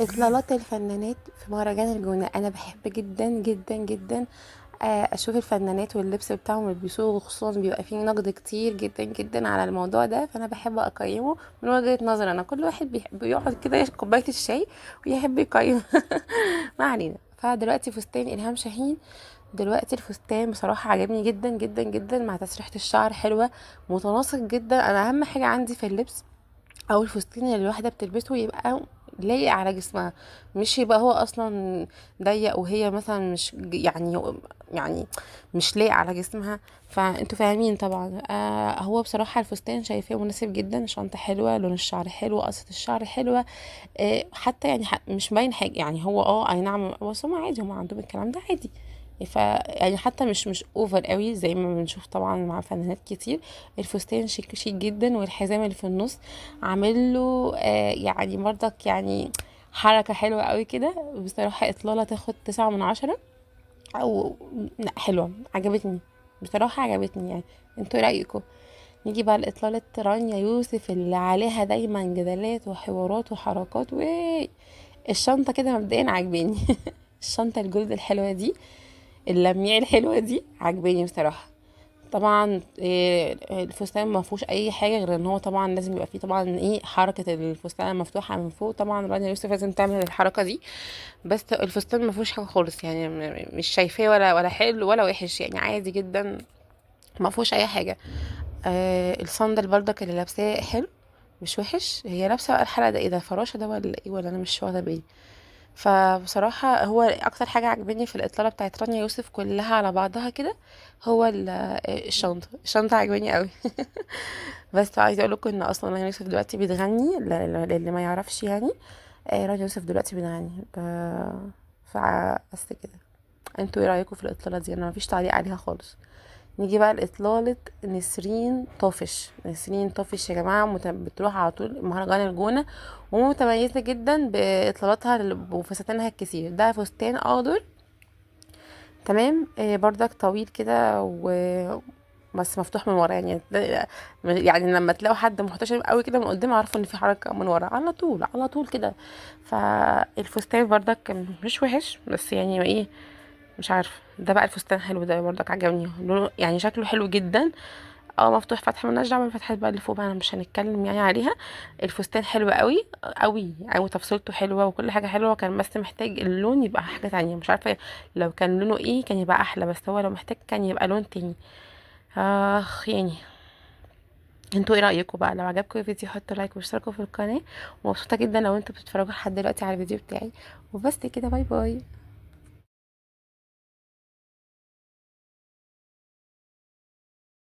اطلالات الفنانات في مهرجان الجونة، انا بحب جدا جدا جدا اشوف الفنانات واللبس بتاعهم اللي بيلبسوه، خصوصا بيبقى فيه نقد كتير جدا جدا على الموضوع ده، فانا بحب اقيمه من وجهة نظر انا. كل واحد بيحب يقعد كده يشرب كوبايه الشاي ويحب يقيم. ما علينا. فدلوقتي فستان الهام شاهين، دلوقتي الفستان بصراحة عجبني جدا جدا جدا، مع تسريحة الشعر حلوة، متناسق جدا. انا اهم حاجة عندي في اللبس او الفستان اللي الواحده بتلبسه يبقى لايق على جسمها، مش يبقى هو اصلا ضيق وهي مثلا مش يعني مش لايق على جسمها. فانتوا فاهمين طبعا. هو بصراحه الفستان شايفاه مناسب جدا، شنطه حلوه، لون الشعر حلو، قصه الشعر حلوه. حتى يعني مش باين حاجه، يعني هو اي نعم، بس هم عادي، هم عندهم الكلام ده عادي. ف يعني حتى مش اوفر قوي زي ما بنشوف طبعا مع فنانات كتير. الفستان شيك شيك جدا، والحزام اللي في النص عامل له يعني برضك يعني حركة حلوة قوي كده. بصراحة إطلالة تاخد 9 من 10، أو لا حلوة، عجبتني بصراحة، عجبتني يعني. انتوا إيه رأيكم؟ نيجي بقى لإطلالة رانيا يوسف اللي عليها دايما جدالات وحوارات وحركات الشنطة كده مبدئيا عجباني. الشنطة الجلد الحلوة دي، اللميع الحلوة دي عجباني بصراحة. طبعا الفستان ما فيهوش اي حاجه غير ان هو طبعا لازم يبقى فيه طبعا حركه الفستان المفتوحه من فوق. طبعا رانيا يوسف لازم تعمل الحركه دي، بس الفستان ما فيهوش حاجه خالص يعني. مش شايفاه ولا حلو ولا وحش، يعني عادي جدا، ما فيهوش اي حاجه. الصندل برضك اللي لابساه حلو، مش وحش. هي لابسه بقى الحلقه ده ايه؟ ده فراشه ده ولا ايه؟ ولا انا مش واخده بالي. فبصراحة هو أكتر حاجة عجباني في الإطلالة بتاعت رانيا يوسف كلها على بعضها كده هو الشنطة عجباني قوي. بس عايزة أقول لكم إن أصلا رانيا يوسف دلوقتي بتغني، للي ما يعرفش يعني. رانيا يوسف دلوقتي بتغني فبس كده. انتوا ايه رأيكم في الإطلالة دي؟ أنا مفيش تعليق عليها خالص. نيجي بقى لإطلالة نسرين طافش. نسرين طافش يا جماعة بتروح على طول مهرجان الجونة، ومتميزة جدا بإطلالاتها وفساتينها الكثير. ده فستان أخضر تمام، بردك طويل كده بس مفتوح من ورا يعني. يعني لما تلاقوا حد محتشم قوي كده من قدام، عارفه ان في حركه من ورا على طول على طول كده. فالفستان بردك مش وحش، بس يعني مش عارفه. ده بقى الفستان حلو، ده برضك عجبني لونه، يعني شكله حلو جدا. مفتوح فتح، ملناش دعوه بالفتحات بقى اللي فوق بقى، انا مش هنتكلم يعني عليها. الفستان حلو قوي قوي قوي، تفصيلته حلوه وكل حاجه حلوه. كان بس محتاج اللون يبقى حاجه تانية، مش عارفه لو كان لونه ايه كان يبقى احلى، بس هو لو محتاج كان يبقى لون تاني. يعني انتوا ايه رايكم بقى؟ لو عجبكم الفيديو حطوا لايك واشتركوا في القناه. ومبسوطه جدا لو انتوا بتتفرجوا لحد دلوقتي على الفيديو بتاعي. وبس كده، باي باي.